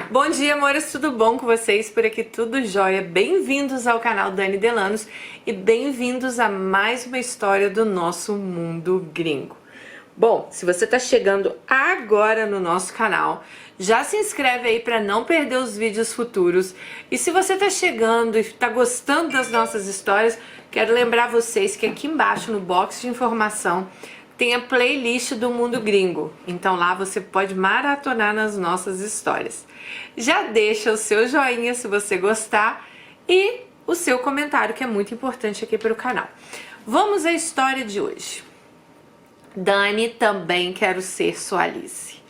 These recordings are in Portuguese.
Bom dia, amores, tudo bom com vocês? Por aqui tudo jóia. Bem-vindos ao canal Dani Delanos e bem-vindos a mais uma história do nosso mundo gringo. Bom, se você tá chegando agora no nosso canal, já se inscreve aí para não perder os vídeos futuros. E se você tá chegando e tá gostando das nossas histórias, quero lembrar vocês que aqui embaixo no box de informação tem a playlist do Mundo Gringo, então lá você pode maratonar nas nossas histórias. Já deixa o seu joinha se você gostar e o seu comentário, que é muito importante aqui para o canal. Vamos à história de hoje. Dani, também quero ser sua Alice.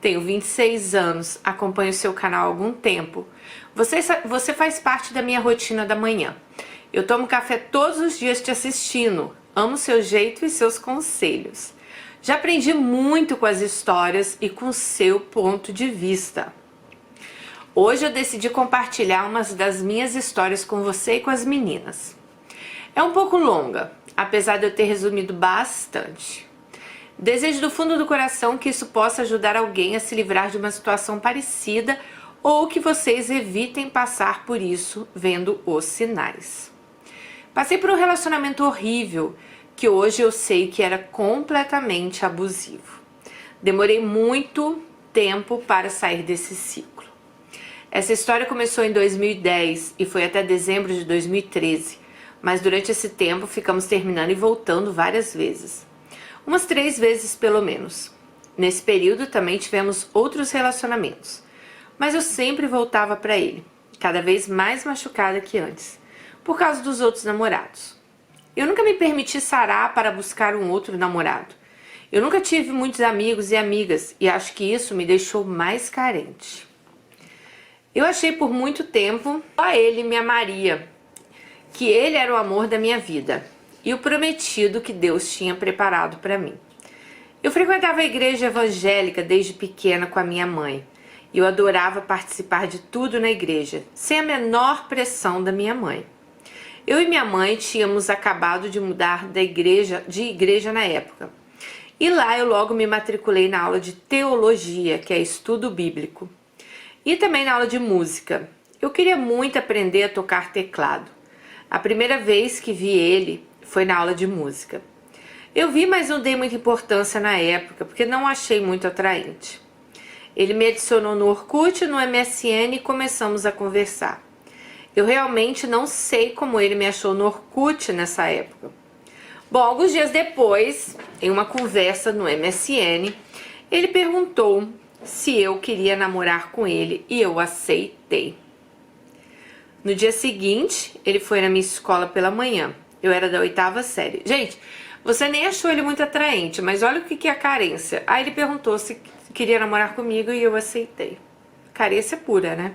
Tenho 26 anos, acompanho o seu canal há algum tempo. Você faz parte da minha rotina da manhã. Eu tomo café todos os dias te assistindo. Amo seu jeito e seus conselhos. Já aprendi muito com as histórias e com seu ponto de vista. Hoje eu decidi compartilhar umas das minhas histórias com você e com as meninas. É um pouco longa, apesar de eu ter resumido bastante. Desejo do fundo do coração que isso possa ajudar alguém a se livrar de uma situação parecida ou que vocês evitem passar por isso vendo os sinais. Passei por um relacionamento horrível, que hoje eu sei que era completamente abusivo. Demorei muito tempo para sair desse ciclo. Essa história começou em 2010 e foi até dezembro de 2013, mas durante esse tempo ficamos terminando e voltando várias vezes. Umas 3 vezes pelo menos. Nesse período também tivemos outros relacionamentos, mas eu sempre voltava para ele, cada vez mais machucada que antes, por causa dos outros namorados. Eu nunca me permiti sarar para buscar um outro namorado. Eu nunca tive muitos amigos e amigas e acho que isso me deixou mais carente. Eu achei por muito tempo só ele me amaria, que ele era o amor da minha vida e o prometido que Deus tinha preparado para mim. Eu frequentava a igreja evangélica desde pequena com a minha mãe e eu adorava participar de tudo na igreja, sem a menor pressão da minha mãe. Eu e minha mãe tínhamos acabado de mudar de igreja na época. E lá eu logo me matriculei na aula de teologia, que é estudo bíblico. E também na aula de música. Eu queria muito aprender a tocar teclado. A primeira vez que vi ele foi na aula de música. Eu vi, mas não dei muita importância na época, porque não achei muito atraente. Ele me adicionou no Orkut, no MSN e começamos a conversar. Eu realmente não sei como ele me achou no Orkut nessa época. Bom, alguns dias depois, em uma conversa no MSN, ele perguntou se eu queria namorar com ele e eu aceitei. No dia seguinte, ele foi na minha escola pela manhã. Eu era da 8ª série. Gente, você nem achou ele muito atraente, mas olha o que é a carência. Aí ele perguntou se queria namorar comigo e eu aceitei. Carência pura, né?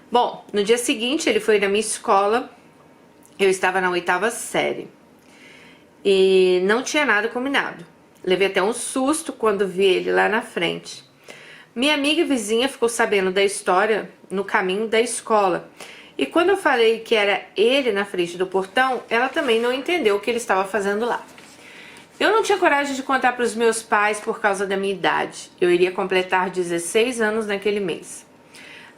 Bom, no dia seguinte ele foi na minha escola, eu estava na 8ª série e não tinha nada combinado. Levei até um susto quando vi ele lá na frente. Minha amiga e vizinha ficou sabendo da história no caminho da escola e quando eu falei que era ele na frente do portão, ela também não entendeu o que ele estava fazendo lá. Eu não tinha coragem de contar para os meus pais por causa da minha idade. Eu iria completar 16 anos naquele mês.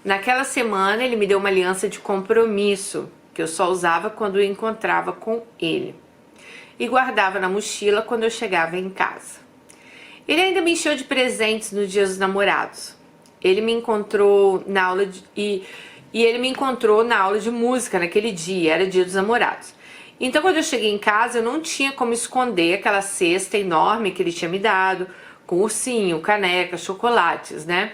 Naquela semana ele me deu uma aliança de compromisso, que eu só usava quando eu encontrava com ele. E guardava na mochila quando eu chegava em casa. Ele ainda me encheu de presentes no dia dos namorados. Ele me encontrou na aula ele me encontrou na aula de música naquele dia, era dia dos namorados. Então quando eu cheguei em casa eu não tinha como esconder aquela cesta enorme que ele tinha me dado, com ursinho, caneca, chocolates, né?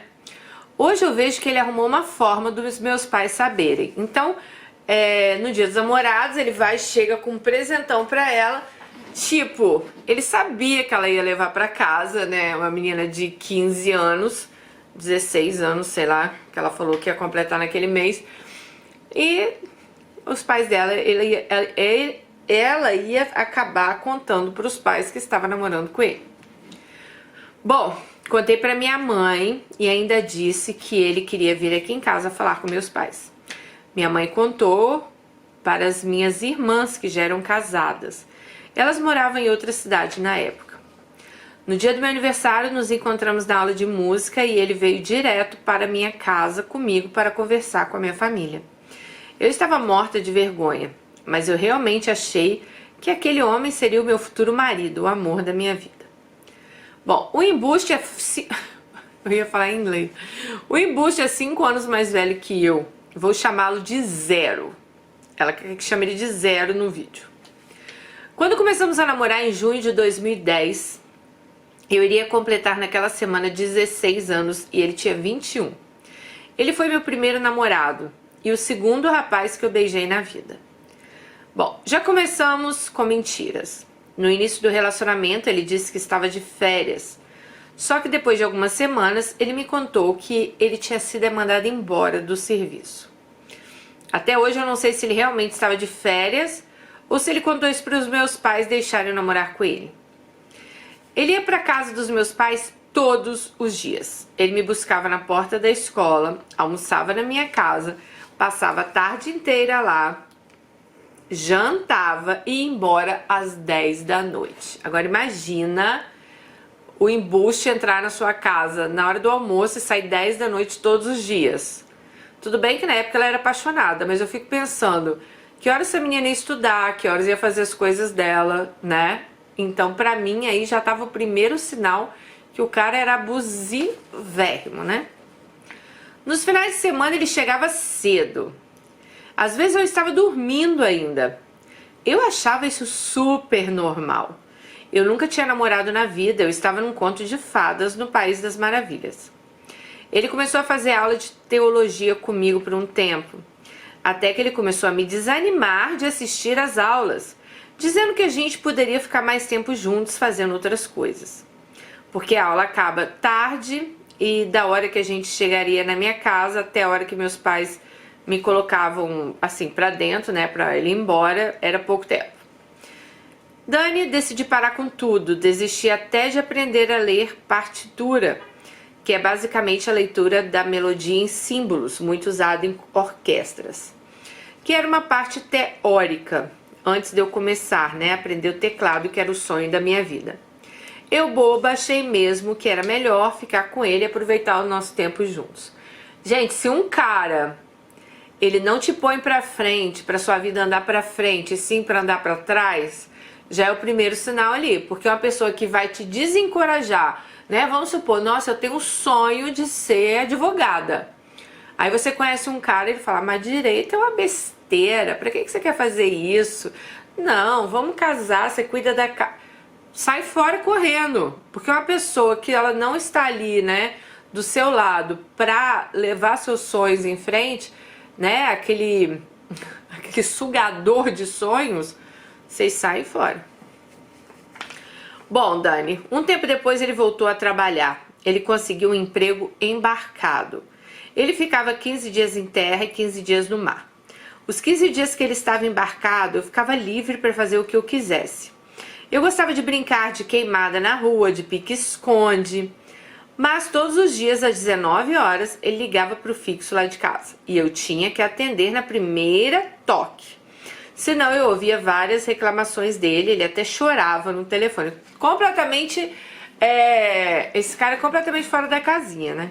Hoje eu vejo que ele arrumou uma forma dos meus pais saberem. Então, no dia dos namorados, ele chega com um presentão pra ela. Tipo, ele sabia que ela ia levar pra casa, né? Uma menina de 15 anos, 16 anos, sei lá, que ela falou que ia completar naquele mês. E os pais dela, ela ia acabar contando pros pais que estava namorando com ele. Bom, contei pra minha mãe e ainda disse que ele queria vir aqui em casa falar com meus pais. Minha mãe contou para as minhas irmãs que já eram casadas. Elas moravam em outra cidade na época. No dia do meu aniversário, nos encontramos na aula de música e ele veio direto para minha casa comigo para conversar com a minha família. Eu estava morta de vergonha, mas eu realmente achei que aquele homem seria o meu futuro marido, o amor da minha vida. Bom, o embuste é... Eu ia falar em inglês. O embuste é 5 anos mais velho que eu. Vou chamá-lo de Zero. Ela quer que chame ele de Zero no vídeo. Quando começamos a namorar em junho de 2010, eu iria completar naquela semana 16 anos e ele tinha 21. Ele foi meu primeiro namorado e o segundo rapaz que eu beijei na vida. Bom, já começamos com mentiras. No início do relacionamento, ele disse que estava de férias. Só que depois de algumas semanas, ele me contou que ele tinha sido mandado embora do serviço. Até hoje eu não sei se ele realmente estava de férias ou se ele contou isso para os meus pais deixarem eu namorar com ele. Ele ia para casa dos meus pais todos os dias. Ele me buscava na porta da escola, almoçava na minha casa, passava a tarde inteira lá, jantava e ia embora às 10 da noite. Agora imagina o embuste entrar na sua casa na hora do almoço e sair 10 da noite todos os dias. Tudo bem que na época ela era apaixonada, mas eu fico pensando, que horas essa menina ia estudar, que horas ia fazer as coisas dela, né? Então pra mim aí já tava o primeiro sinal que o cara era abusivérrimo, né? Nos finais de semana ele chegava cedo. Às vezes eu estava dormindo ainda. Eu achava isso super normal. Eu nunca tinha namorado na vida, eu estava num conto de fadas no País das Maravilhas. Ele começou a fazer aula de teologia comigo por um tempo, até que ele começou a me desanimar de assistir às aulas, dizendo que a gente poderia ficar mais tempo juntos fazendo outras coisas. Porque a aula acaba tarde e da hora que a gente chegaria na minha casa até a hora que meus pais me colocavam assim pra dentro, né, pra ele ir embora, era pouco tempo. Dani decidi parar com tudo, desisti até de aprender a ler partitura, que é basicamente a leitura da melodia em símbolos, muito usada em orquestras, que era uma parte teórica, antes de eu começar, né, a aprender o teclado, que era o sonho da minha vida. Eu, boba, achei mesmo que era melhor ficar com ele e aproveitar o nosso tempo juntos. Gente, se um cara, ele não te põe pra frente, pra sua vida andar pra frente, e sim pra andar pra trás, já é o primeiro sinal ali, porque é uma pessoa que vai te desencorajar, né? Vamos supor, nossa, eu tenho um sonho de ser advogada. Aí você conhece um cara e ele fala, mas direito é uma besteira, pra que você quer fazer isso? Não, vamos casar, você cuida da casa. Sai fora correndo, porque uma pessoa que ela não está ali, né, do seu lado pra levar seus sonhos em frente, né, aquele sugador de sonhos, vocês saem fora. Bom, Dani, um tempo depois ele voltou a trabalhar. Ele conseguiu um emprego embarcado. Ele ficava 15 dias em terra e 15 dias no mar. Os 15 dias que ele estava embarcado, eu ficava livre para fazer o que eu quisesse. Eu gostava de brincar de queimada na rua, de pique-esconde. Mas todos os dias, às 19 horas, ele ligava para o fixo lá de casa. E eu tinha que atender na primeira toque. Senão eu ouvia várias reclamações dele, ele até chorava no telefone. Completamente, esse cara é completamente fora da casinha, né?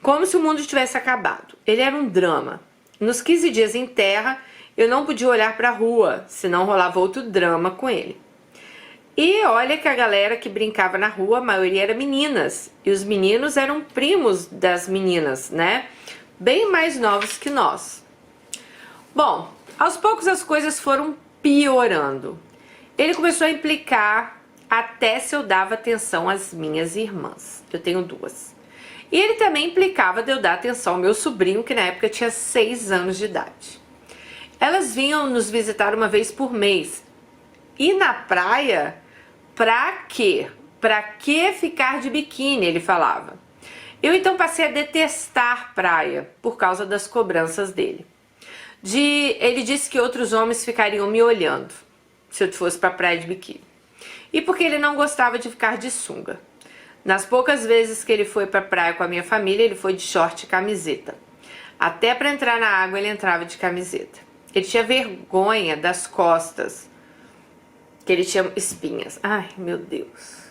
Como se o mundo tivesse acabado. Ele era um drama. Nos 15 dias em terra, eu não podia olhar para a rua, senão rolava outro drama com ele. E olha que a galera que brincava na rua, a maioria era meninas. E os meninos eram primos das meninas, né? Bem mais novos que nós. Bom, aos poucos as coisas foram piorando. Ele começou a implicar até se eu dava atenção às minhas irmãs. Eu tenho 2. E ele também implicava de eu dar atenção ao meu sobrinho, que na época tinha 6 anos de idade. Elas vinham nos visitar uma vez por mês. E na praia, pra quê? Pra que ficar de biquíni, ele falava. Eu então passei a detestar praia por causa das cobranças dele. Ele disse que outros homens ficariam me olhando se eu fosse pra praia de biquíni. E porque ele não gostava de ficar de sunga. Nas poucas vezes que ele foi pra praia com a minha família, ele foi de short e camiseta. Até pra entrar na água ele entrava de camiseta. Ele tinha vergonha das costas, que ele tinha espinhas. Ai, meu Deus.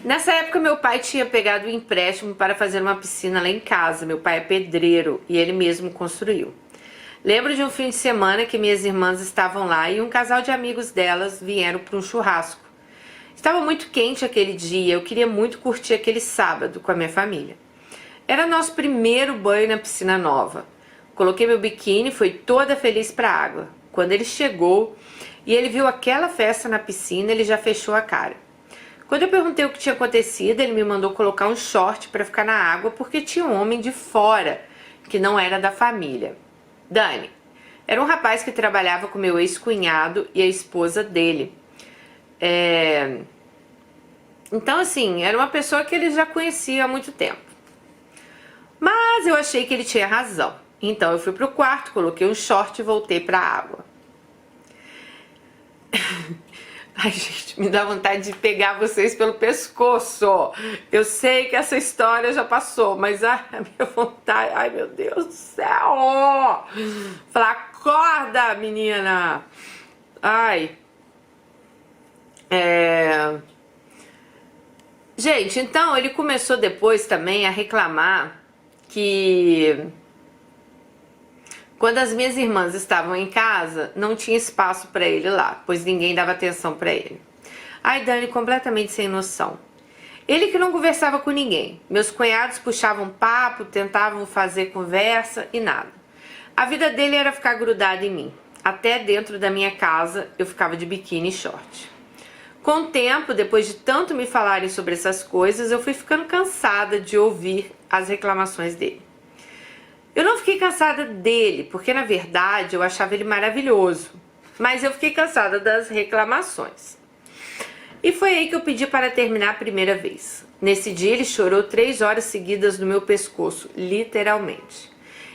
Nessa época, meu pai tinha pegado um empréstimo para fazer uma piscina lá em casa. Meu pai é pedreiro e ele mesmo construiu. Lembro de um fim de semana que minhas irmãs estavam lá e um casal de amigos delas vieram para um churrasco. Estava muito quente aquele dia, eu queria muito curtir aquele sábado com a minha família. Era nosso primeiro banho na piscina nova. Coloquei meu biquíni e fui toda feliz para a água. Quando ele chegou e ele viu aquela festa na piscina, ele já fechou a cara. Quando eu perguntei o que tinha acontecido, ele me mandou colocar um short para ficar na água porque tinha um homem de fora que não era da família. Dani, era um rapaz que trabalhava com meu ex-cunhado e a esposa dele. Então, assim, era uma pessoa que ele já conhecia há muito tempo. Mas eu achei que ele tinha razão. Então eu fui pro quarto, coloquei um short e voltei pra água. Ai, gente, me dá vontade de pegar vocês pelo pescoço. Eu sei que essa história já passou, mas a minha vontade... Ai, meu Deus do céu! Falar, acorda, menina! Ai... Gente, então ele começou depois também a reclamar que quando as minhas irmãs estavam em casa, não tinha espaço para ele lá, pois ninguém dava atenção para ele. Ai, Dani, completamente sem noção. Ele que não conversava com ninguém. Meus cunhados puxavam papo, tentavam fazer conversa e nada. A vida dele era ficar grudado em mim. Até dentro da minha casa eu ficava de biquíni e short. Com o tempo, depois de tanto me falarem sobre essas coisas, eu fui ficando cansada de ouvir as reclamações dele. Eu não fiquei cansada dele, porque na verdade eu achava ele maravilhoso. Mas eu fiquei cansada das reclamações. E foi aí que eu pedi para terminar a primeira vez. Nesse dia ele chorou 3 horas seguidas no meu pescoço, literalmente.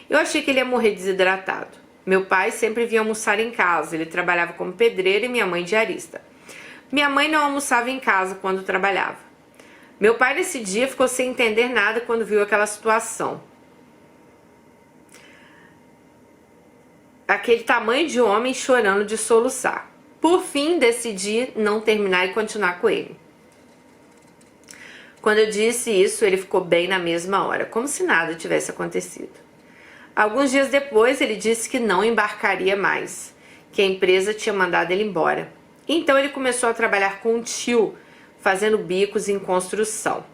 Eu achei que ele ia morrer desidratado. Meu pai sempre vinha almoçar em casa, ele trabalhava como pedreiro e minha mãe diarista. Minha mãe não almoçava em casa quando trabalhava. Meu pai nesse dia ficou sem entender nada quando viu aquela situação. Aquele tamanho de homem chorando de soluçar. Por fim, decidi não terminar e continuar com ele. Quando eu disse isso, ele ficou bem na mesma hora, como se nada tivesse acontecido. Alguns dias depois, ele disse que não embarcaria mais, que a empresa tinha mandado ele embora. Então ele começou a trabalhar com um tio, fazendo bicos em construção.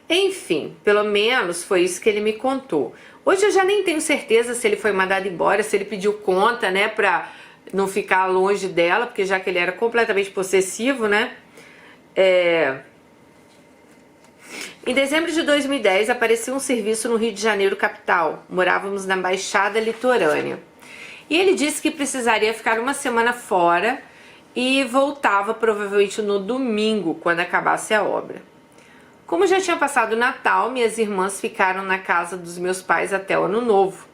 Enfim, pelo menos foi isso que ele me contou. Hoje eu já nem tenho certeza se ele foi mandado embora, se ele pediu conta, né, pra não ficar longe dela, porque já que ele era completamente possessivo, né. Em dezembro de 2010 apareceu um serviço no Rio de Janeiro, capital. Morávamos na Baixada Litorânea. E ele disse que precisaria ficar uma semana fora e voltava provavelmente no domingo, quando acabasse a obra. Como já tinha passado o Natal, minhas irmãs ficaram na casa dos meus pais até o Ano Novo.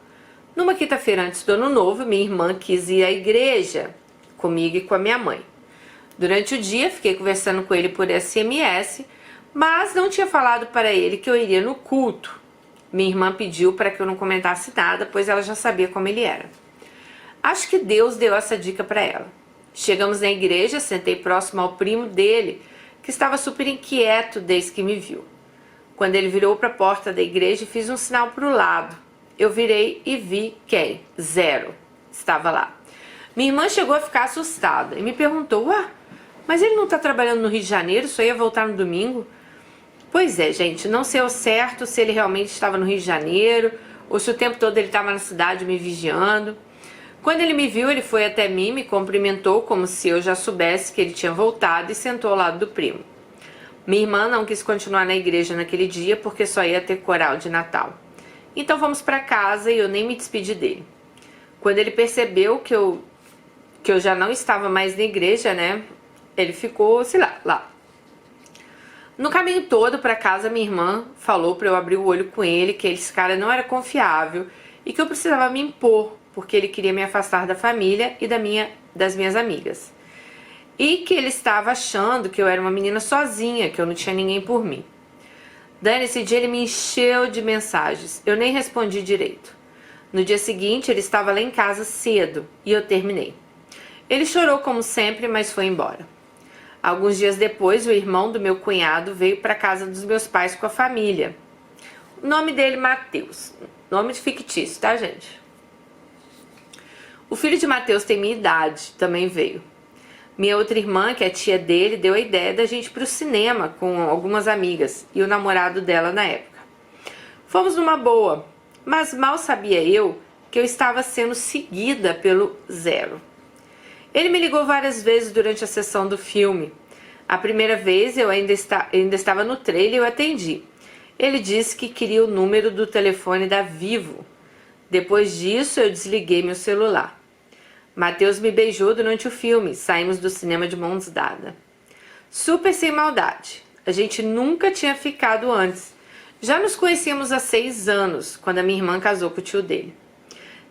Numa quinta-feira antes do Ano Novo, minha irmã quis ir à igreja comigo e com a minha mãe. Durante o dia, fiquei conversando com ele por SMS, mas não tinha falado para ele que eu iria no culto. Minha irmã pediu para que eu não comentasse nada, pois ela já sabia como ele era. Acho que Deus deu essa dica para ela. Chegamos na igreja, sentei próximo ao primo dele, que estava super inquieto desde que me viu. Quando ele virou para a porta da igreja, fiz um sinal para o lado. Eu virei e vi quem? Zero. Estava lá. Minha irmã chegou a ficar assustada e me perguntou, mas ele não está trabalhando no Rio de Janeiro, só ia voltar no domingo? Pois é, gente, não sei ao certo se ele realmente estava no Rio de Janeiro ou se o tempo todo ele estava na cidade me vigiando. Quando ele me viu, ele foi até mim, me cumprimentou como se eu já soubesse que ele tinha voltado e sentou ao lado do primo. Minha irmã não quis continuar na igreja naquele dia porque só ia ter coral de Natal. Então fomos para casa e eu nem me despedi dele. Quando ele percebeu que eu já não estava mais na igreja, né? Ele ficou, sei lá. No caminho todo para casa, minha irmã falou para eu abrir o olho com ele, que esse cara não era confiável e que eu precisava me impor, porque ele queria me afastar da família e das minhas amigas. E que ele estava achando que eu era uma menina sozinha, que eu não tinha ninguém por mim. Dani, esse dia ele me encheu de mensagens. Eu nem respondi direito. No dia seguinte, ele estava lá em casa cedo e eu terminei. Ele chorou como sempre, mas foi embora. Alguns dias depois, o irmão do meu cunhado veio para casa dos meus pais com a família. O nome dele, Matheus. Nome fictício, tá, gente? O filho de Matheus tem minha idade, também veio. Minha outra irmã, que é tia dele, deu a ideia da gente ir pro cinema com algumas amigas e o namorado dela na época. Fomos numa boa, mas mal sabia eu que eu estava sendo seguida pelo Zero. Ele me ligou várias vezes durante a sessão do filme. A primeira vez eu ainda estava no trailer e eu atendi. Ele disse que queria o número do telefone da Vivo. Depois disso eu desliguei meu celular. Matheus me beijou durante o filme, saímos do cinema de mãos dadas. Super sem maldade, a gente nunca tinha ficado antes. Já nos conhecíamos há 6 anos, quando a minha irmã casou com o tio dele.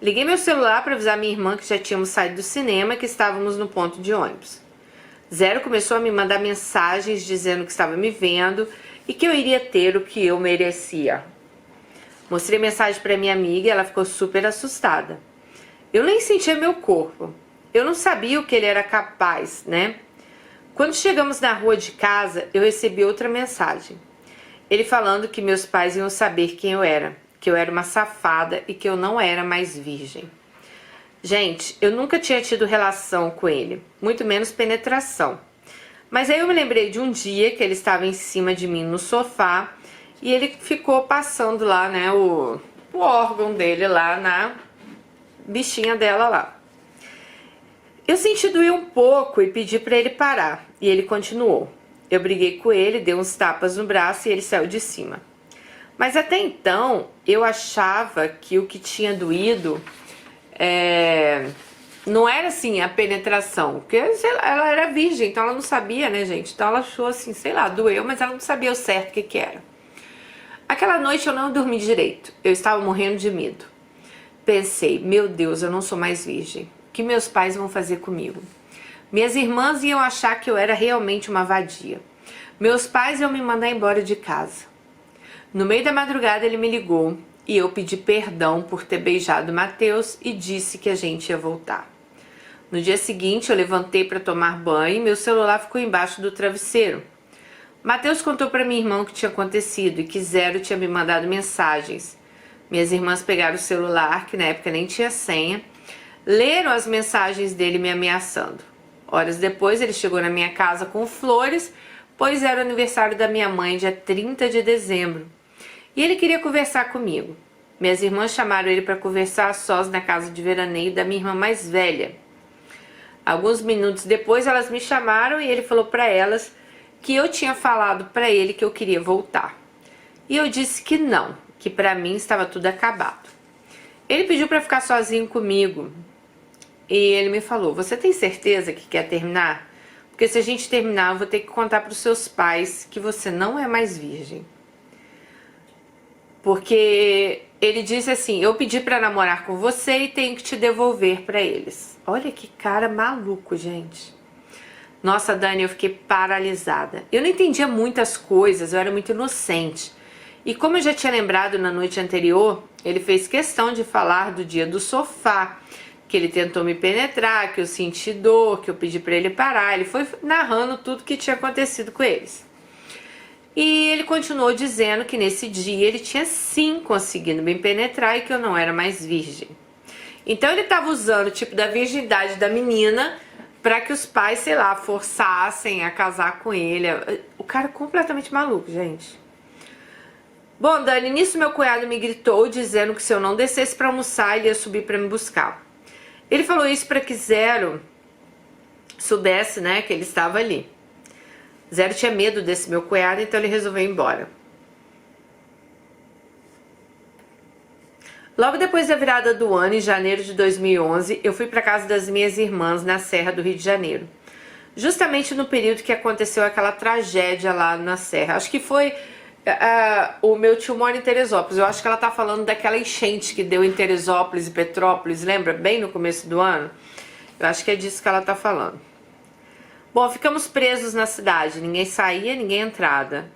Liguei meu celular para avisar minha irmã que já tínhamos saído do cinema e que estávamos no ponto de ônibus. Zero começou a me mandar mensagens dizendo que estava me vendo e que eu iria ter o que eu merecia. Mostrei a mensagem para minha amiga e ela ficou super assustada. Eu nem sentia meu corpo. Eu não sabia o que ele era capaz, né? Quando chegamos na rua de casa, eu recebi outra mensagem. Ele falando que meus pais iam saber quem eu era, que eu era uma safada e que eu não era mais virgem. Gente, eu nunca tinha tido relação com ele, muito menos penetração. Mas aí eu me lembrei de um dia que ele estava em cima de mim no sofá e ele ficou passando lá, né, o órgão dele lá na bichinha dela lá. Eu senti doer um pouco e pedi para ele parar, e ele continuou. Eu briguei com ele, dei uns tapas no braço e ele saiu de cima. Mas até então, eu achava que o que tinha doído não era assim a penetração, porque sei lá, ela era virgem, então ela não sabia, né, gente? Então ela achou assim, sei lá, doeu, mas ela não sabia o certo o que era. Aquela noite eu não dormi direito, eu estava morrendo de medo. Pensei, meu Deus, eu não sou mais virgem. O que meus pais vão fazer comigo? Minhas irmãs iam achar que eu era realmente uma vadia. Meus pais iam me mandar embora de casa. No meio da madrugada ele me ligou e eu pedi perdão por ter beijado Matheus e disse que a gente ia voltar. No dia seguinte eu levantei para tomar banho e meu celular ficou embaixo do travesseiro. Matheus contou para minha irmã o que tinha acontecido e que Zero tinha me mandado mensagens. Minhas irmãs pegaram o celular, que na época nem tinha senha, leram as mensagens dele me ameaçando. Horas depois ele chegou na minha casa com flores, pois era o aniversário da minha mãe, dia 30 de dezembro. E ele queria conversar comigo. Minhas irmãs chamaram ele para conversar a sós na casa de veraneio da minha irmã mais velha. Alguns minutos depois elas me chamaram e ele falou para elas que eu tinha falado para ele que eu queria voltar. E eu disse que não, que para mim estava tudo acabado. Ele pediu para ficar sozinho comigo e ele me falou, você tem certeza que quer terminar? Porque se a gente terminar eu vou ter que contar para os seus pais que você não é mais virgem. Porque ele disse assim, eu pedi para namorar com você e tenho que te devolver para eles. Olha que cara maluco, gente. Nossa, Dani, eu fiquei paralisada. Eu não entendia muitas coisas, eu era muito inocente. E como eu já tinha lembrado na noite anterior, ele fez questão de falar do dia do sofá, que ele tentou me penetrar, que eu senti dor, que eu pedi para ele parar. Ele foi narrando tudo que tinha acontecido com eles. E ele continuou dizendo que nesse dia ele tinha sim conseguido me penetrar e que eu não era mais virgem. Então ele estava usando o tipo da virgindade da menina para que os pais, sei lá, forçassem a casar com ele. O cara é completamente maluco, gente. Bom, Dani, nisso meu cunhado me gritou dizendo que se eu não descesse para almoçar, ele ia subir para me buscar. Ele falou isso para que Zero soubesse, né, que ele estava ali. Zero tinha medo desse meu cunhado, então ele resolveu ir embora. Logo depois da virada do ano, em janeiro de 2011, eu fui para casa das minhas irmãs na Serra do Rio de Janeiro. Justamente no período que aconteceu aquela tragédia lá na Serra. Acho que foi... o meu tio mora em Teresópolis. Eu acho que ela tá falando daquela enchente que deu em Teresópolis e Petrópolis, lembra? Bem no começo do ano. Eu acho que é disso que ela tá falando. Bom, ficamos presos na cidade. Ninguém saía, ninguém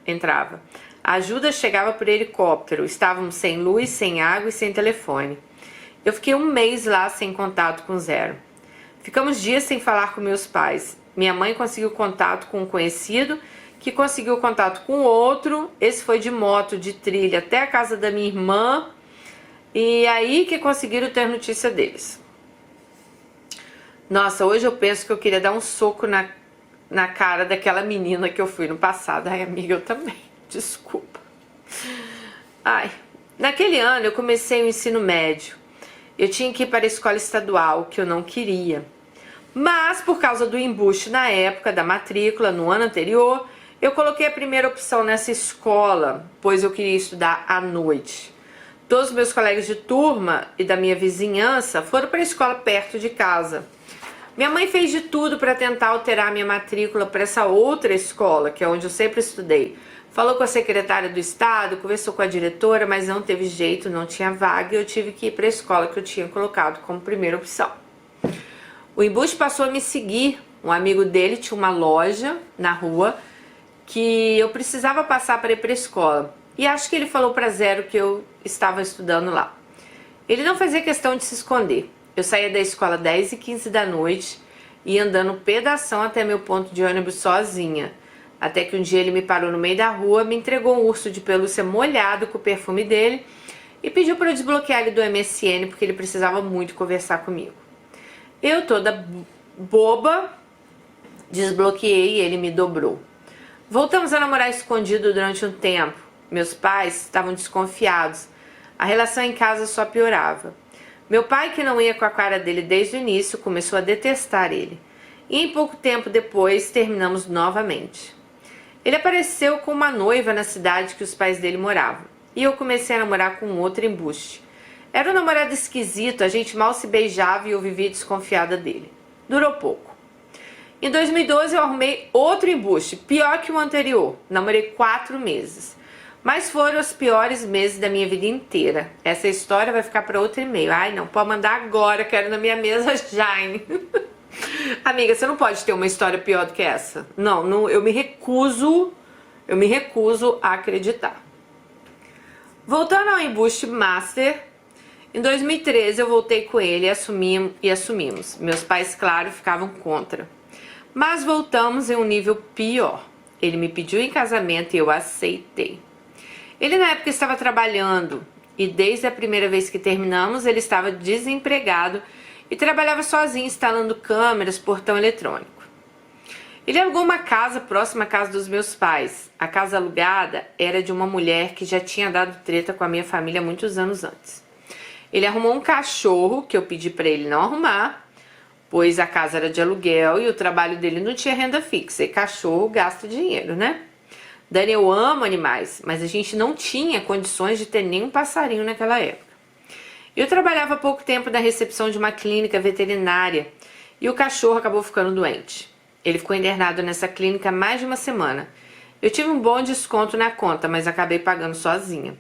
entrava. A ajuda chegava por helicóptero. Estávamos sem luz, sem água e sem telefone. Eu fiquei um mês lá sem contato com Zero. Ficamos dias sem falar com meus pais. Minha mãe conseguiu contato com um conhecido, que conseguiu contato com outro. Esse foi de moto, de trilha, até a casa da minha irmã. E aí que conseguiram ter notícia deles. Nossa, hoje eu penso que eu queria dar um soco na cara daquela menina que eu fui no passado. Ai, amiga, eu também. Desculpa. Ai, naquele ano eu comecei o ensino médio. Eu tinha que ir para a escola estadual, que eu não queria. Mas, por causa do embuste na época da matrícula, no ano anterior, eu coloquei a primeira opção nessa escola, pois eu queria estudar à noite. Todos os meus colegas de turma e da minha vizinhança foram para a escola perto de casa. Minha mãe fez de tudo para tentar alterar minha matrícula para essa outra escola, que é onde eu sempre estudei. Falou com a secretária do estado, conversou com a diretora, mas não teve jeito, não tinha vaga e eu tive que ir para a escola que eu tinha colocado como primeira opção. O embuste passou a me seguir. Um amigo dele tinha uma loja na rua que eu precisava passar para ir para a escola. E acho que ele falou para Zero que eu estava estudando lá. Ele não fazia questão de se esconder. Eu saía da escola 10h15 da noite e ia andando um pedação até meu ponto de ônibus sozinha. Até que um dia ele me parou no meio da rua, me entregou um urso de pelúcia molhado com o perfume dele e pediu para eu desbloquear ele do MSN porque ele precisava muito conversar comigo. Eu, toda boba, desbloqueei e ele me dobrou. Voltamos a namorar escondido durante um tempo. Meus pais estavam desconfiados. A relação em casa só piorava. Meu pai, que não ia com a cara dele desde o início, começou a detestar ele. E em pouco tempo depois, terminamos novamente. Ele apareceu com uma noiva na cidade que os pais dele moravam. E eu comecei a namorar com outro embuste. Era um namorado esquisito, a gente mal se beijava e eu vivia desconfiada dele. Durou pouco. Em 2012 eu arrumei outro embuste, pior que o anterior. Namorei 4 meses. Mas foram os piores meses da minha vida inteira. Essa história vai ficar para outro e-mail. Ai, não, pode mandar agora, quero na minha mesa já, hein? Amiga, você não pode ter uma história pior do que essa. Não, eu me recuso a acreditar. Voltando ao embuste master, em 2013 eu voltei com ele e assumimos. Meus pais, claro, ficavam contra. Mas voltamos em um nível pior. Ele me pediu em casamento e eu aceitei. Ele na época estava trabalhando e desde a primeira vez que terminamos ele estava desempregado e trabalhava sozinho instalando câmeras, portão eletrônico. Ele alugou uma casa próxima à casa dos meus pais. A casa alugada era de uma mulher que já tinha dado treta com a minha família muitos anos antes. Ele arrumou um cachorro que eu pedi para ele não arrumar, pois a casa era de aluguel e o trabalho dele não tinha renda fixa e cachorro gasta dinheiro, né? Dani, eu amo animais, mas a gente não tinha condições de ter nenhum passarinho naquela época. Eu trabalhava há pouco tempo na recepção de uma clínica veterinária e o cachorro acabou ficando doente. Ele ficou internado nessa clínica há mais de uma semana. Eu tive um bom desconto na conta, mas acabei pagando sozinha.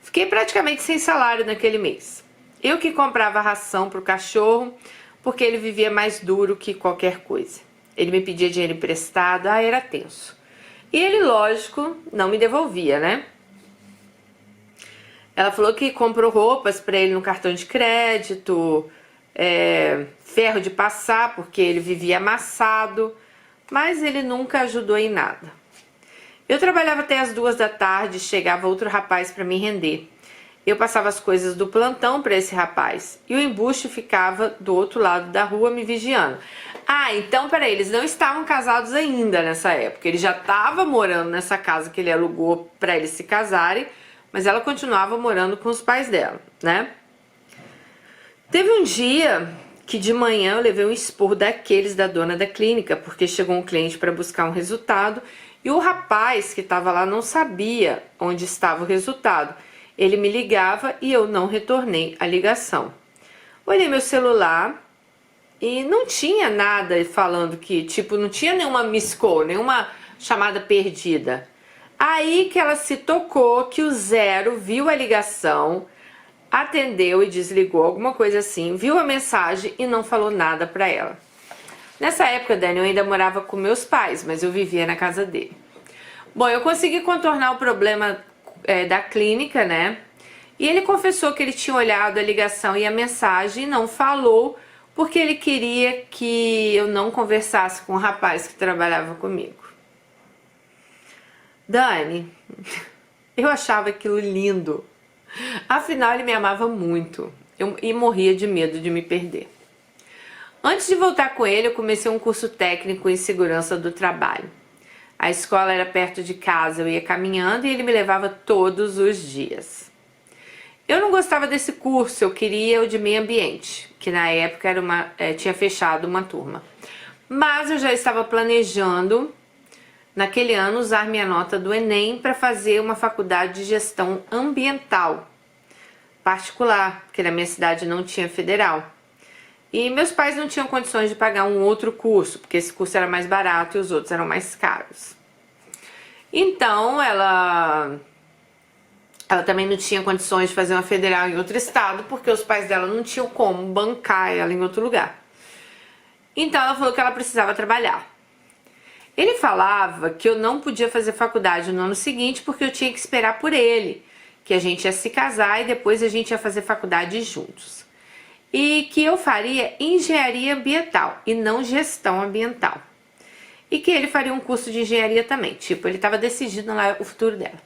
Fiquei praticamente sem salário naquele mês. Eu que comprava ração para o cachorro, porque ele vivia mais duro que qualquer coisa. Ele me pedia dinheiro emprestado, era tenso. E ele, lógico, não me devolvia, né? Ela falou que comprou roupas para ele no cartão de crédito, ferro de passar, porque ele vivia amassado, mas ele nunca ajudou em nada. Eu trabalhava até as 2 da tarde, chegava outro rapaz para me render. Eu passava as coisas do plantão para esse rapaz e o embuste ficava do outro lado da rua me vigiando. Então peraí, eles não estavam casados ainda nessa época. Ele já estava morando nessa casa que ele alugou para eles se casarem, mas ela continuava morando com os pais dela, né? Teve um dia que de manhã eu levei um esporro daqueles da dona da clínica, porque chegou um cliente para buscar um resultado e o rapaz que estava lá não sabia onde estava o resultado. Ele me ligava e eu não retornei a ligação. Olhei meu celular e não tinha nada falando que, não tinha nenhuma miss call, nenhuma chamada perdida. Aí que ela se tocou que o Zero viu a ligação, atendeu e desligou, alguma coisa assim, viu a mensagem e não falou nada pra ela. Nessa época, Dani, eu ainda morava com meus pais, mas eu vivia na casa dele. Bom, eu consegui contornar o problema da clínica, né? E ele confessou que ele tinha olhado a ligação e a mensagem e não falou porque ele queria que eu não conversasse com o rapaz que trabalhava comigo. Dani, eu achava aquilo lindo. Afinal, ele me amava muito e morria de medo de me perder. Antes de voltar com ele, eu comecei um curso técnico em segurança do trabalho. A escola era perto de casa, eu ia caminhando e ele me levava todos os dias. Eu não gostava desse curso, eu queria o de meio ambiente, que na época tinha fechado uma turma. Mas eu já estava planejando, naquele ano, usar minha nota do Enem para fazer uma faculdade de gestão ambiental particular, porque na minha cidade não tinha federal. E meus pais não tinham condições de pagar um outro curso, porque esse curso era mais barato e os outros eram mais caros. Então ela também não tinha condições de fazer uma federal em outro estado, porque os pais dela não tinham como bancar ela em outro lugar. Então ela falou que ela precisava trabalhar. Ele falava que eu não podia fazer faculdade no ano seguinte porque eu tinha que esperar por ele, que a gente ia se casar e depois a gente ia fazer faculdade juntos. E que eu faria engenharia ambiental e não gestão ambiental. E que ele faria um curso de engenharia também, tipo, ele estava decidindo lá o futuro dela.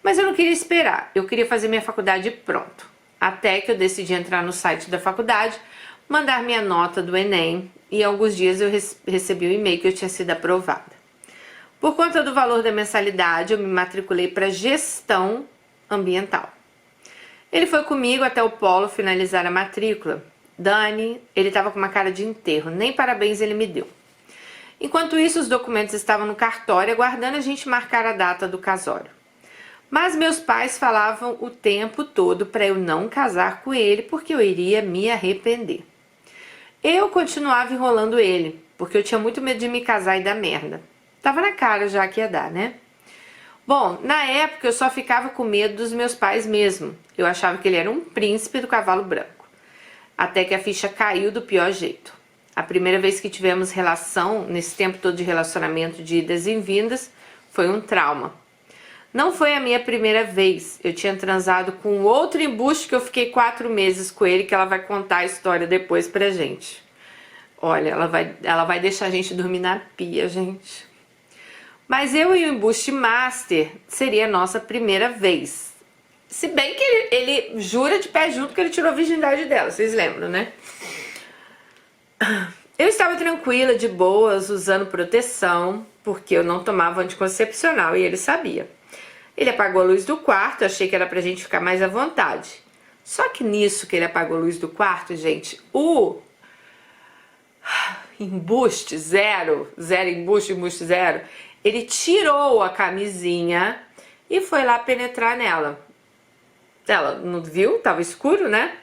Mas eu não queria esperar, eu queria fazer minha faculdade pronto. Até que eu decidi entrar no site da faculdade, mandar minha nota do Enem e em alguns dias eu recebi o e-mail que eu tinha sido aprovada. Por conta do valor da mensalidade, eu me matriculei para gestão ambiental. Ele foi comigo até o polo finalizar a matrícula. Dani, ele estava com uma cara de enterro, nem parabéns ele me deu. Enquanto isso, os documentos estavam no cartório, aguardando a gente marcar a data do casório. Mas meus pais falavam o tempo todo para eu não casar com ele, porque eu iria me arrepender. Eu continuava enrolando ele, porque eu tinha muito medo de me casar e dar merda. Tava na cara já que ia dar, né? Bom, na época eu só ficava com medo dos meus pais mesmo. Eu achava que ele era um príncipe do cavalo branco. Até que a ficha caiu do pior jeito. A primeira vez que tivemos relação, nesse tempo todo de relacionamento de idas e vindas, foi um trauma. Não foi a minha primeira vez. Eu tinha transado com outro embuste que eu fiquei 4 meses com ele, que ela vai contar a história depois pra gente. Olha, ela vai deixar a gente dormir na pia, gente. Mas eu e o embuste master seria a nossa primeira vez. Se bem que ele jura de pé junto que ele tirou a virgindade dela, vocês lembram, né? Eu estava tranquila, de boas, usando proteção, porque eu não tomava anticoncepcional e ele sabia. Ele apagou a luz do quarto, achei que era pra gente ficar mais à vontade. Só que nisso que ele apagou a luz do quarto, gente, o embuste zero, embuste zero, ele tirou a camisinha e foi lá penetrar nela. Ela não viu, tava escuro, né?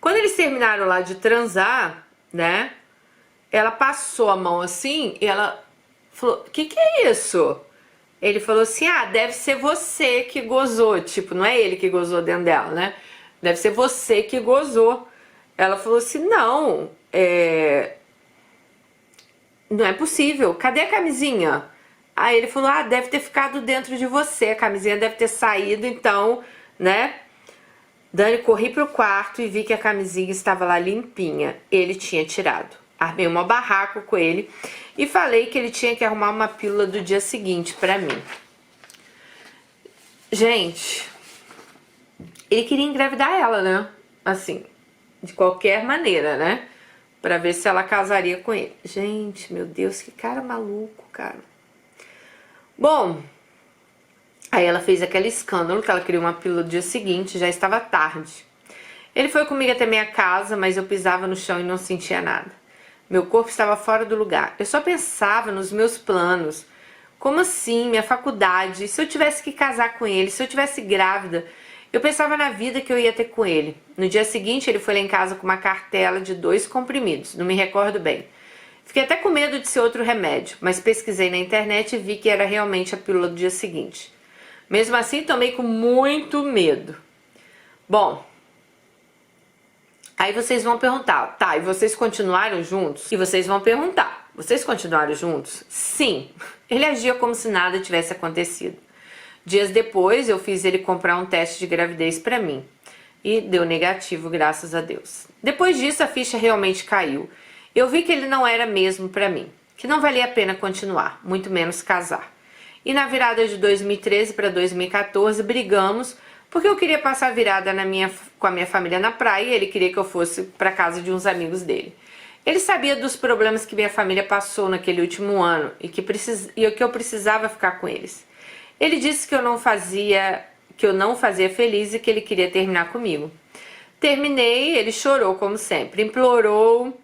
Quando eles terminaram lá de transar, né? Ela passou a mão assim e ela falou, que é isso? Ele falou assim, ah, deve ser você que gozou. Tipo, não é ele que gozou dentro dela, né? Deve ser você que gozou. Ela falou assim, não, não é possível, cadê a camisinha? Aí ele falou, ah, deve ter ficado dentro de você, a camisinha deve ter saído, então, né? Dani, corri pro quarto e vi que a camisinha estava lá limpinha, ele tinha tirado. Armei um barraco com ele e falei que ele tinha que arrumar uma pílula do dia seguinte pra mim. Gente, ele queria engravidar ela, né? Assim, de qualquer maneira, né? Pra ver se ela casaria com ele. Gente, meu Deus, que cara maluco, cara. Bom, aí ela fez aquele escândalo que ela queria uma pílula no dia seguinte, já estava tarde. Ele foi comigo até minha casa, mas eu pisava no chão e não sentia nada. Meu corpo estava fora do lugar. Eu só pensava nos meus planos. Como assim? Minha faculdade? Se eu tivesse que casar com ele? Se eu tivesse grávida? Eu pensava na vida que eu ia ter com ele. No dia seguinte, ele foi lá em casa com uma cartela de 2 comprimidos. Não me recordo bem. Fiquei até com medo de ser outro remédio, mas pesquisei na internet e vi que era realmente a pílula do dia seguinte. Mesmo assim, tomei com muito medo. Bom, aí vocês vão perguntar, tá, e vocês continuaram juntos? E vocês vão perguntar, vocês continuaram juntos? Sim, ele agia como se nada tivesse acontecido. Dias depois, eu fiz ele comprar um teste de gravidez pra mim. e deu negativo, graças a Deus. Depois disso, a ficha realmente caiu. Eu vi que ele não era mesmo para mim, que não valia a pena continuar, muito menos casar. E na virada de 2013 para 2014, brigamos, porque eu queria passar a virada com a minha família na praia e ele queria que eu fosse para casa de uns amigos dele. Ele sabia dos problemas que minha família passou naquele último ano e que eu precisava ficar com eles. Ele disse que eu não fazia feliz e que ele queria terminar comigo. Terminei, ele chorou como sempre, implorou,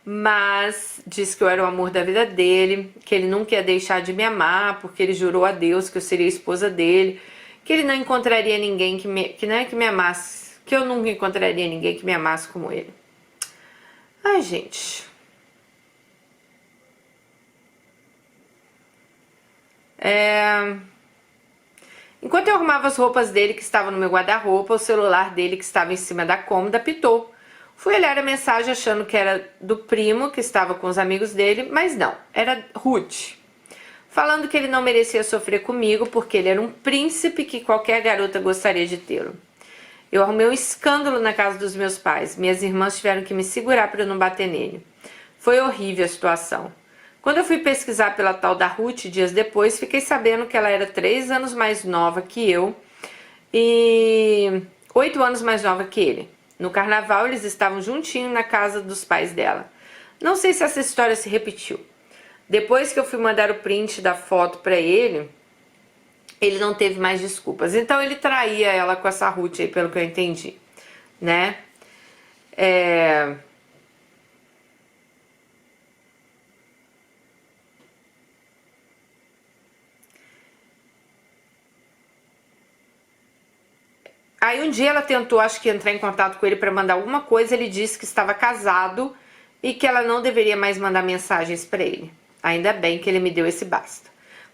mas disse que eu era o amor da vida dele, que ele nunca ia deixar de me amar, porque ele jurou a Deus que eu seria a esposa dele, que ele não encontraria ninguém que me amasse, que eu nunca encontraria ninguém que me amasse como ele. Ai, gente. Enquanto eu arrumava as roupas dele que estavam no meu guarda-roupa, o celular dele que estava em cima da cômoda apitou. Fui olhar a mensagem achando que era do primo que estava com os amigos dele, mas não, era Ruth. Falando que ele não merecia sofrer comigo porque ele era um príncipe que qualquer garota gostaria de tê-lo. Eu arrumei um escândalo na casa dos meus pais. Minhas irmãs tiveram que me segurar para eu não bater nele. Foi horrível a situação. Quando eu fui pesquisar pela tal da Ruth, dias depois, fiquei sabendo que ela era 3 anos mais nova que eu e 8 anos mais nova que ele. No carnaval, eles estavam juntinhos na casa dos pais dela. Não sei se essa história se repetiu. Depois que eu fui mandar o print da foto para ele não teve mais desculpas. Então ele traía ela com essa Ruth aí, pelo que eu entendi, né? Aí um dia ela tentou, acho que entrar em contato com ele para mandar alguma coisa, ele disse que estava casado e que ela não deveria mais mandar mensagens para ele. Ainda bem que ele me deu esse basta,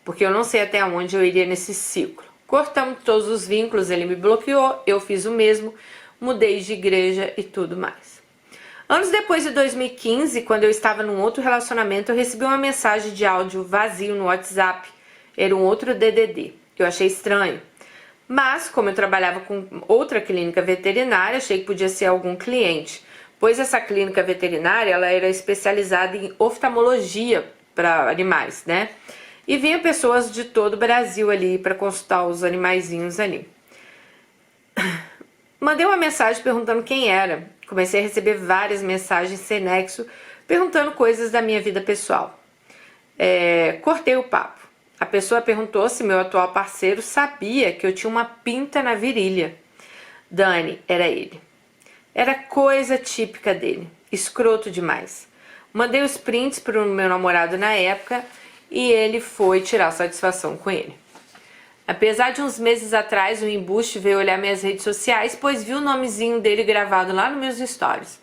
porque eu não sei até onde eu iria nesse ciclo. Cortamos todos os vínculos, ele me bloqueou, eu fiz o mesmo, mudei de igreja e tudo mais. Anos depois de 2015, quando eu estava num outro relacionamento, eu recebi uma mensagem de áudio vazio no WhatsApp. Era um outro DDD. Eu achei estranho. Mas, como eu trabalhava com outra clínica veterinária, achei que podia ser algum cliente, pois essa clínica veterinária ela era especializada em oftalmologia para animais, né? E vinha pessoas de todo o Brasil ali para consultar os animaizinhos ali. Mandei uma mensagem perguntando quem era. Comecei a receber várias mensagens sem nexo, perguntando coisas da minha vida pessoal. Cortei o papo. A pessoa perguntou se meu atual parceiro sabia que eu tinha uma pinta na virilha. Dani, era ele. Era coisa típica dele. Escroto demais. Mandei os prints pro meu namorado na época e ele foi tirar satisfação com ele. Apesar de uns meses atrás, o embuste veio olhar minhas redes sociais, pois viu o nomezinho dele gravado lá nos meus stories.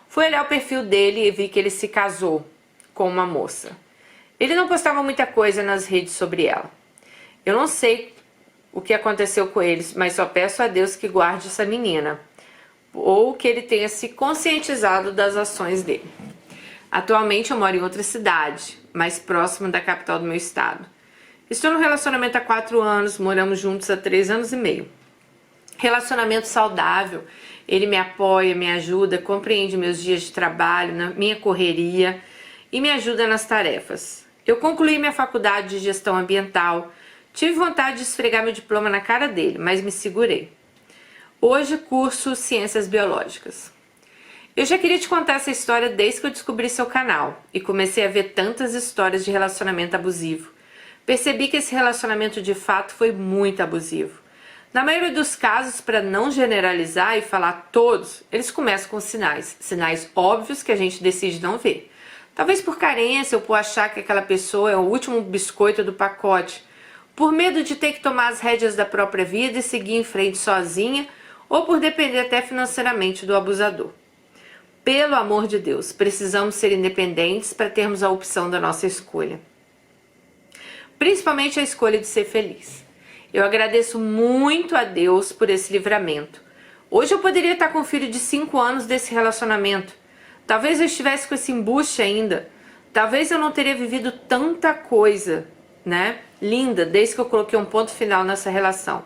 Fui olhar o perfil dele e vi que ele se casou com uma moça. Ele não postava muita coisa nas redes sobre ela. Eu não sei o que aconteceu com eles, mas só peço a Deus que guarde essa menina, ou que ele tenha se conscientizado das ações dele. Atualmente eu moro em outra cidade, mais próxima da capital do meu estado. Estou no relacionamento há 4 anos, moramos juntos há 3 anos e meio. Relacionamento saudável, ele me apoia, me ajuda, compreende meus dias de trabalho, na minha correria e me ajuda nas tarefas. Eu concluí minha faculdade de gestão ambiental, tive vontade de esfregar meu diploma na cara dele, mas me segurei. Hoje curso Ciências Biológicas. Eu já queria te contar essa história desde que eu descobri seu canal e comecei a ver tantas histórias de relacionamento abusivo. Percebi que esse relacionamento de fato foi muito abusivo. Na maioria dos casos, para não generalizar e falar todos, eles começam com sinais óbvios que a gente decide não ver. Talvez por carência ou por achar que aquela pessoa é o último biscoito do pacote, por medo de ter que tomar as rédeas da própria vida e seguir em frente sozinha, ou por depender até financeiramente do abusador. Pelo amor de Deus, precisamos ser independentes para termos a opção da nossa escolha. Principalmente a escolha de ser feliz. Eu agradeço muito a Deus por esse livramento. Hoje eu poderia estar com um filho de 5 anos desse relacionamento. Talvez eu estivesse com esse embuste ainda. Talvez eu não teria vivido tanta coisa, né? Linda, desde que eu coloquei um ponto final nessa relação.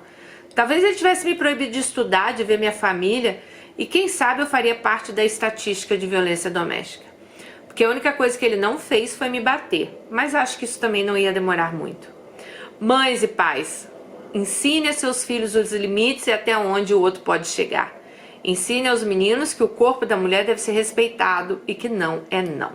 Talvez ele tivesse me proibido de estudar, de ver minha família, e quem sabe eu faria parte da estatística de violência doméstica. Porque a única coisa que ele não fez foi me bater, mas acho que isso também não ia demorar muito. Mães e pais, ensine a seus filhos os limites e até onde o outro pode chegar. Ensine aos meninos que o corpo da mulher deve ser respeitado e que não é não.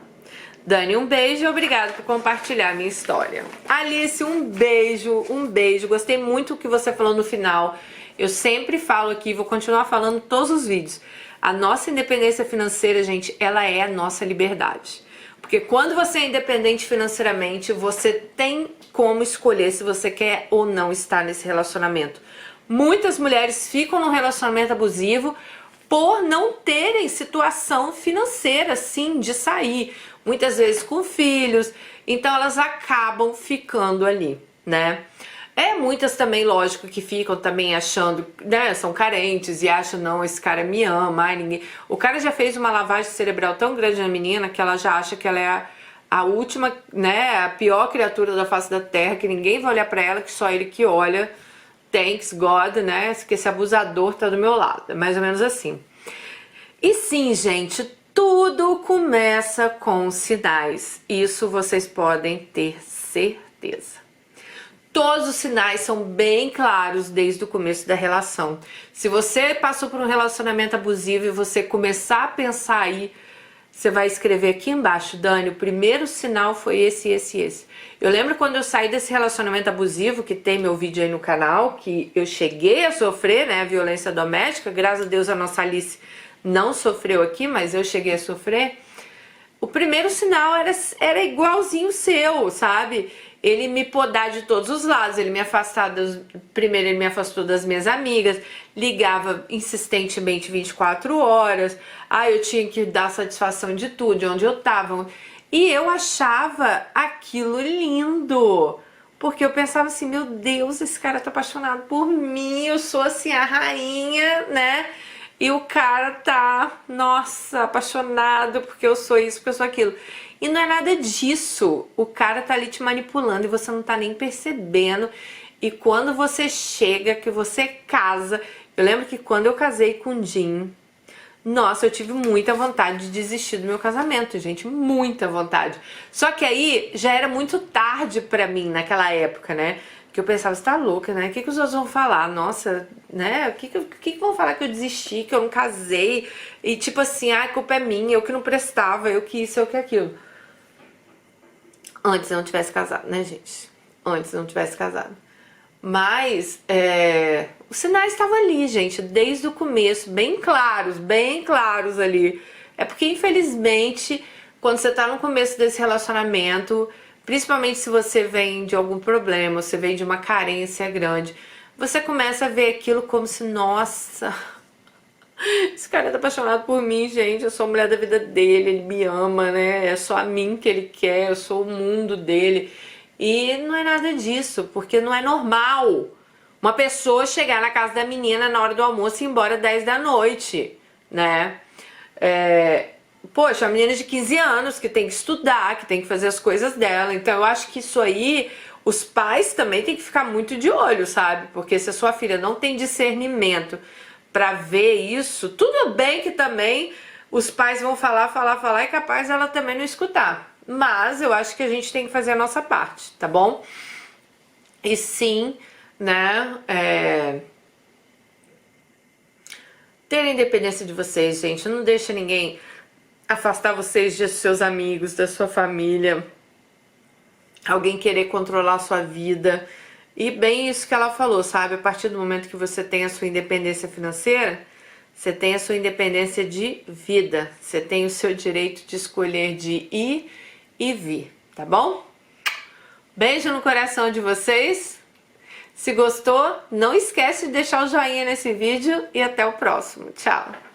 Dani, um beijo e obrigada por compartilhar a minha história. Alice, um beijo, um beijo. Gostei muito do que você falou no final. Eu sempre falo aqui, vou continuar falando em todos os vídeos. A nossa independência financeira, gente, ela é a nossa liberdade. Porque quando você é independente financeiramente, você tem como escolher se você quer ou não estar nesse relacionamento. Muitas mulheres ficam num relacionamento abusivo por não terem situação financeira, sim, de sair. Muitas vezes com filhos, então elas acabam ficando ali, né? Muitas também, lógico, que ficam também achando, né, são carentes e acham, não, esse cara me ama, ai, ninguém... O cara já fez uma lavagem cerebral tão grande na menina que ela já acha que ela é a última, né, a pior criatura da face da terra, que ninguém vai olhar pra ela, que só ele que olha. Thanks God, né, que esse abusador tá do meu lado, é mais ou menos assim. E sim, gente, tudo começa com sinais, isso vocês podem ter certeza. Todos os sinais são bem claros desde o começo da relação. Se você passou por um relacionamento abusivo e você começar a pensar aí, você vai escrever aqui embaixo, Dani, o primeiro sinal foi esse. Eu lembro quando eu saí desse relacionamento abusivo, que tem meu vídeo aí no canal, que eu cheguei a sofrer, né, a violência doméstica, graças a Deus a nossa Alice não sofreu aqui, mas eu cheguei a sofrer. O primeiro sinal era igualzinho o seu, sabe? Ele me podar de todos os lados, ele me afastar primeiro ele me afastou das minhas amigas, ligava insistentemente 24 horas, eu tinha que dar satisfação de tudo, de onde eu tava. E eu achava aquilo lindo, porque eu pensava assim, meu Deus, esse cara tá apaixonado por mim, eu sou assim a rainha, né? E o cara tá, nossa, apaixonado porque eu sou isso, porque eu sou aquilo. E não é nada disso. O cara tá ali te manipulando e você não tá nem percebendo. E quando você chega, que você casa... Eu lembro que quando eu casei com o Jim, nossa, eu tive muita vontade de desistir do meu casamento, gente. Muita vontade. Só que aí já era muito tarde pra mim naquela época, né? Que eu pensava, você tá louca, né? O que os outros vão falar? Nossa, né? O que vão falar que eu desisti, que eu não casei? E tipo assim, a culpa é minha, eu que não prestava, eu que isso, eu que aquilo. Antes eu não tivesse casado, né, gente? Antes eu não tivesse casado. Mas, os sinais estavam ali, gente, desde o começo, bem claros ali. É porque, infelizmente, quando você tá no começo desse relacionamento... Principalmente se você vem de algum problema, você vem de uma carência grande, você começa a ver aquilo como se, nossa, esse cara tá apaixonado por mim, gente, eu sou a mulher da vida dele, ele me ama, né, é só a mim que ele quer, eu sou o mundo dele. E não é nada disso, porque não é normal uma pessoa chegar na casa da menina na hora do almoço e ir embora 10 da noite, né? Poxa, a menina de 15 anos que tem que estudar, que tem que fazer as coisas dela. Então eu acho que isso aí, os pais também tem que ficar muito de olho, sabe? Porque se a sua filha não tem discernimento pra ver isso, tudo bem que também os pais vão falar e é capaz ela também não escutar. Mas eu acho que a gente tem que fazer a nossa parte, tá bom? E sim, né, ter a independência de vocês, gente. Não deixa ninguém afastar vocês de seus amigos, da sua família, alguém querer controlar a sua vida. E bem isso que ela falou, sabe? A partir do momento que você tem a sua independência financeira, você tem a sua independência de vida. Você tem o seu direito de escolher de ir e vir, tá bom? Beijo no coração de vocês. Se gostou, não esquece de deixar o joinha nesse vídeo e até o próximo. Tchau!